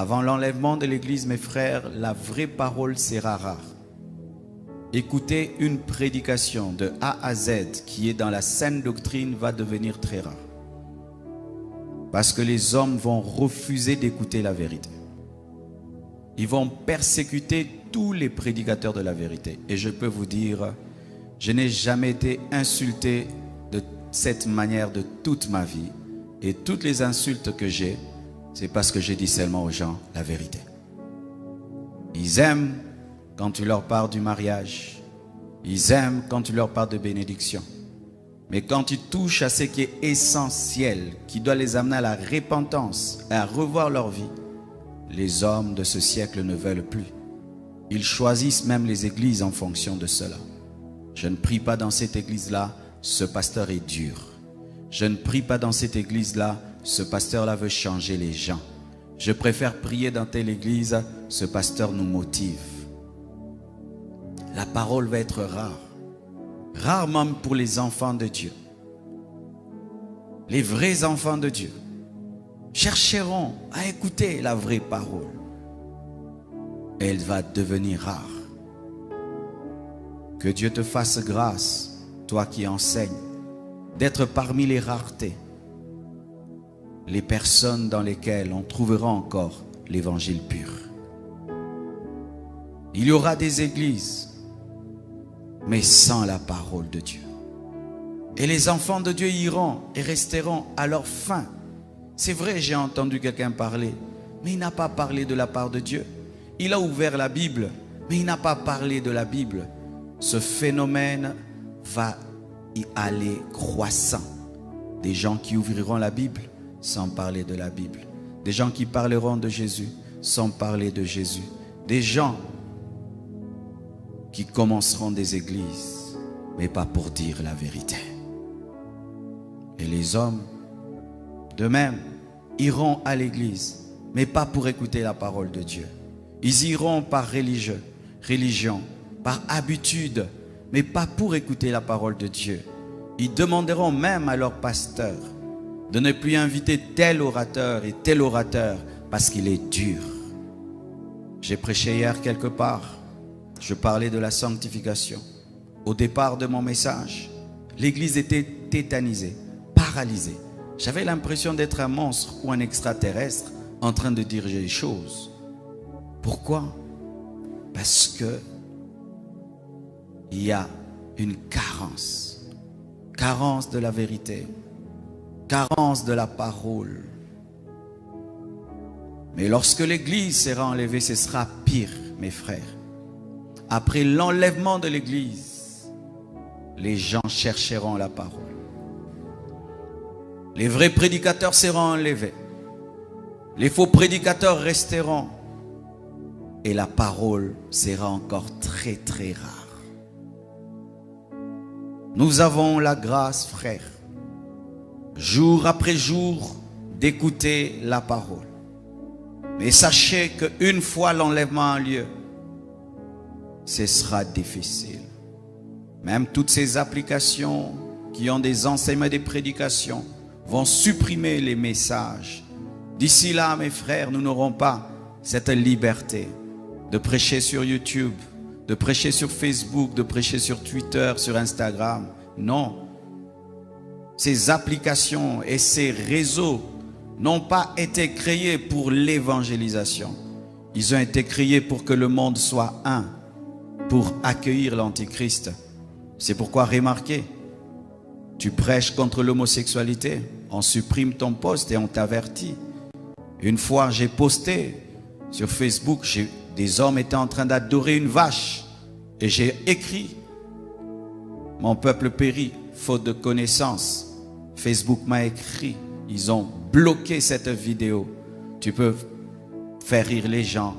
Avant l'enlèvement de l'Église, mes frères, la vraie parole sera rare. Écouter une prédication de A à Z qui est dans la saine doctrine va devenir très rare. Parce que les hommes vont refuser d'écouter la vérité. Ils vont persécuter tous les prédicateurs de la vérité. Et je peux vous dire, je n'ai jamais été insulté de cette manière de toute ma vie. Et toutes les insultes que j'ai, c'est parce que je dis seulement aux gens la vérité. Ils aiment quand tu leur parles du mariage. Ils aiment quand tu leur parles de bénédiction. Mais quand tu touches à ce qui est essentiel, qui doit les amener à la repentance, à revoir leur vie, les hommes de ce siècle ne veulent plus. Ils choisissent même les églises en fonction de cela. Je ne prie pas dans cette église-là, ce pasteur est dur. Je ne prie pas dans cette église-là, ce pasteur-là veut changer les gens. Je préfère prier dans telle église, ce pasteur nous motive. La parole va être rare. Rare même pour les enfants de Dieu. Les vrais enfants de Dieu chercheront à écouter la vraie parole. Elle va devenir rare. Que Dieu te fasse grâce, toi qui enseignes, d'être parmi les raretés, les personnes dans lesquelles on trouvera encore l'évangile pur. Il y aura des églises, mais sans la parole de Dieu. Et les enfants de Dieu iront et resteront à leur fin. C'est vrai, j'ai entendu quelqu'un parler, mais il n'a pas parlé de la part de Dieu. Il a ouvert la Bible, mais il n'a pas parlé de la Bible. Ce phénomène va y aller croissant. Des gens qui ouvriront la Bible sans parler de la Bible. Des gens qui parleront de Jésus sans parler de Jésus. Des gens qui commenceront des églises, mais pas pour dire la vérité. Et les hommes, de même, iront à l'église, mais pas pour écouter la parole de Dieu. Ils iront par religion, par habitude, mais pas pour écouter la parole de Dieu. Ils demanderont même à leur pasteur de ne plus inviter tel orateur et tel orateur parce qu'il est dur. J'ai prêché hier quelque part. Je parlais de la sanctification. Au départ de mon message, l'église était tétanisée, paralysée. J'avais l'impression d'être un monstre ou un extraterrestre en train de dire des choses. Pourquoi? Parce que il y a une carence de la vérité, carence de la parole. Mais lorsque l'église sera enlevée, ce sera pire, mes frères. Après l'enlèvement de l'église, les gens chercheront la parole. Les vrais prédicateurs seront enlevés. Les faux prédicateurs resteront. Et la parole sera encore très très rare. Nous avons la grâce, frères, jour après jour, d'écouter la parole. Mais sachez qu'une fois l'enlèvement a lieu, ce sera difficile. Même toutes ces applications qui ont des enseignements et des prédications vont supprimer les messages. D'ici là, mes frères, nous n'aurons pas cette liberté de prêcher sur YouTube, de prêcher sur Facebook, de prêcher sur Twitter, sur Instagram. Non. Ces applications et ces réseaux n'ont pas été créés pour l'évangélisation. Ils ont été créés pour que le monde soit un, pour accueillir l'Antichrist. C'est pourquoi, remarquez, tu prêches contre l'homosexualité, on supprime ton post et on t'avertit. Une fois, j'ai posté sur Facebook, des hommes étaient en train d'adorer une vache. Et j'ai écrit, mon peuple périt, faute de connaissance. Facebook m'a écrit, ils ont bloqué cette vidéo. Tu peux faire rire les gens,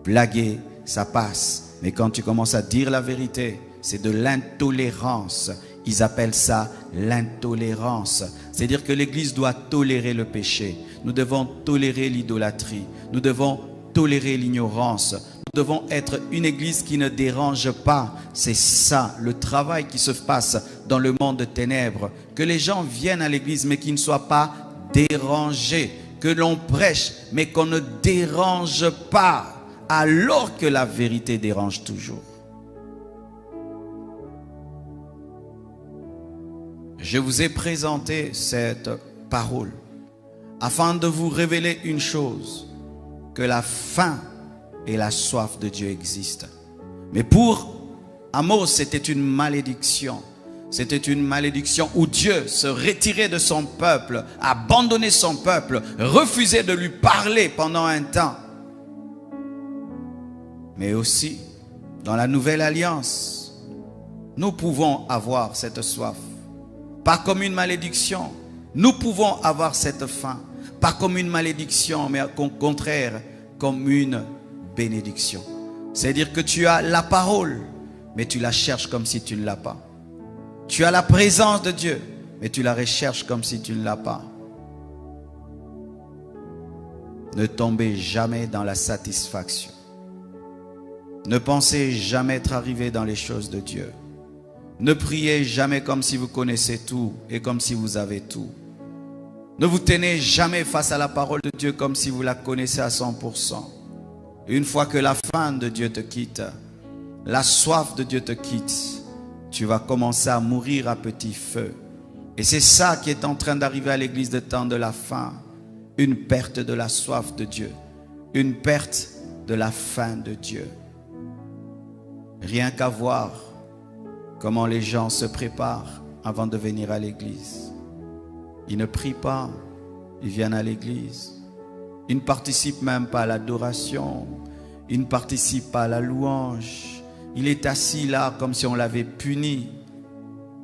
blaguer, ça passe. Mais quand tu commences à dire la vérité, c'est de l'intolérance. Ils appellent ça l'intolérance. C'est-à-dire que l'Église doit tolérer le péché. Nous devons tolérer l'idolâtrie. Nous devons tolérer l'ignorance. Nous devons être une Église qui ne dérange pas. C'est ça le travail qui se passe dans le monde de ténèbres. Que les gens viennent à l'Église mais qu'ils ne soient pas dérangés. que l'on prêche, mais qu'on ne dérange pas, alors que la vérité dérange toujours. Je vous ai présenté cette parole afin de vous révéler une chose, que la faim et la soif de Dieu existent. Mais pour Amos, c'était une malédiction. C'était une malédiction où Dieu se retirait de son peuple, abandonnait son peuple, refusait de lui parler pendant un temps. Mais aussi, dans la nouvelle alliance, nous pouvons avoir cette soif. Pas comme une malédiction. Nous pouvons avoir cette faim. Pas comme une malédiction, mais au contraire, comme une bénédiction. C'est-à-dire que tu as la parole, mais tu la cherches comme si tu ne l'as pas. Tu as la présence de Dieu, mais tu la recherches comme si tu ne l'as pas. Ne tombez jamais dans la satisfaction. Ne pensez jamais être arrivé dans les choses de Dieu. Ne priez jamais comme si vous connaissez tout et comme si vous avez tout. Ne vous tenez jamais face à la parole de Dieu comme si vous la connaissez à 100%. Une fois que la faim de Dieu te quitte, la soif de Dieu te quitte, tu vas commencer à mourir à petit feu. Et c'est ça qui est en train d'arriver à l'église de temps de la faim. Une perte de la soif de Dieu. Une perte de la faim de Dieu. Rien qu'à voir comment les gens se préparent avant de venir à l'église. Ils ne prient pas, ils viennent à l'église. Ils ne participent même pas à l'adoration. Ils ne participent pas à la louange. Il est assis là comme si on l'avait puni.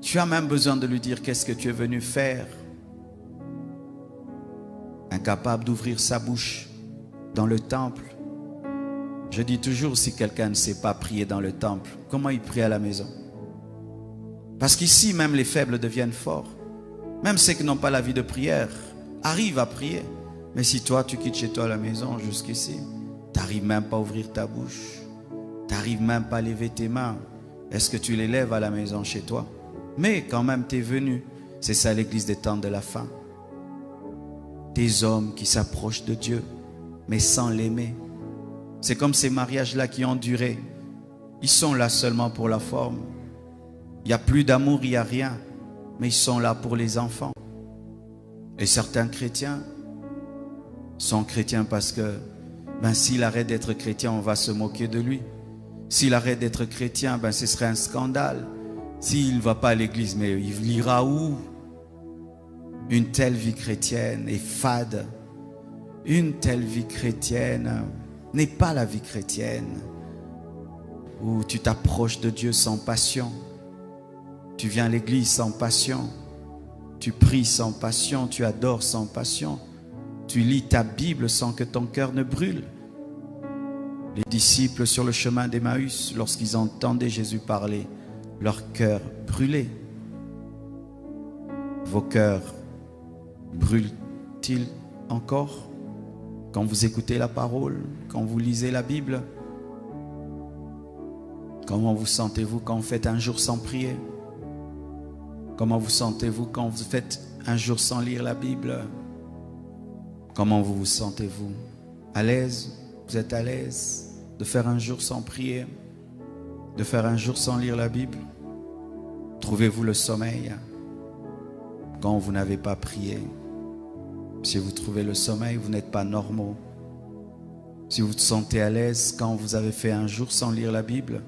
Tu as même besoin de lui dire qu'est-ce que tu es venu faire. Incapable d'ouvrir sa bouche dans le temple. Je dis toujours, si quelqu'un ne sait pas prier dans le temple, comment il prie à la maison? Parce qu'ici, même les faibles deviennent forts. Même ceux qui n'ont pas la vie de prière arrivent à prier. Mais si toi, tu quittes chez toi à la maison jusqu'ici, tu n'arrives même pas à ouvrir ta bouche. Tu n'arrives même pas à lever tes mains. Est-ce que tu les lèves à la maison chez toi? Mais quand même, tu es venu. C'est ça l'église des temps de la fin. Des hommes qui s'approchent de Dieu, mais sans l'aimer. C'est comme ces mariages-là qui ont duré. Ils sont là seulement pour la forme. Il n'y a plus d'amour, il n'y a rien. Mais ils sont là pour les enfants. Et certains chrétiens sont chrétiens parce que s'il arrête d'être chrétien, on va se moquer de lui. S'il arrête d'être chrétien, ce serait un scandale. S'il ne va pas à l'église, mais il ira où? Une telle vie chrétienne est fade. Une telle vie chrétienne n'est pas la vie chrétienne où tu t'approches de Dieu sans passion. Tu viens à l'église sans passion. Tu pries sans passion. Tu adores sans passion. Tu lis ta Bible sans que ton cœur ne brûle. Les disciples sur le chemin d'Emmaüs, lorsqu'ils entendaient Jésus parler, leur cœur brûlait. Vos cœurs brûlent-ils encore quand vous écoutez la parole, quand vous lisez la Bible? Comment vous sentez-vous quand vous faites un jour sans prier? Comment vous sentez-vous quand vous faites un jour sans lire la Bible? Comment vous sentez-vous? À l'aise? Vous êtes à l'aise de faire un jour sans prier? De faire un jour sans lire la Bible? Trouvez-vous le sommeil quand vous n'avez pas prié? Si vous trouvez le sommeil, vous n'êtes pas normaux. Si vous vous sentez à l'aise quand vous avez fait un jour sans lire la Bible,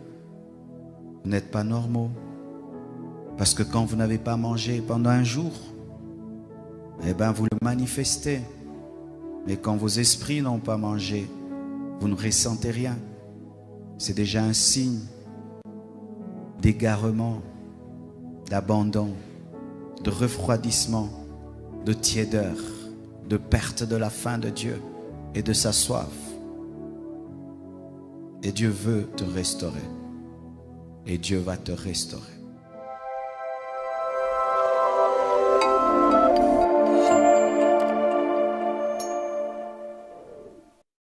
vous n'êtes pas normaux. Parce que quand vous n'avez pas mangé pendant un jour, vous le manifestez. Mais quand vos esprits n'ont pas mangé, vous ne ressentez rien. C'est déjà un signe d'égarement, d'abandon, de refroidissement, de tiédeur, de perte de la faim de Dieu et de sa soif. Et Dieu veut te restaurer. Et Dieu va te restaurer.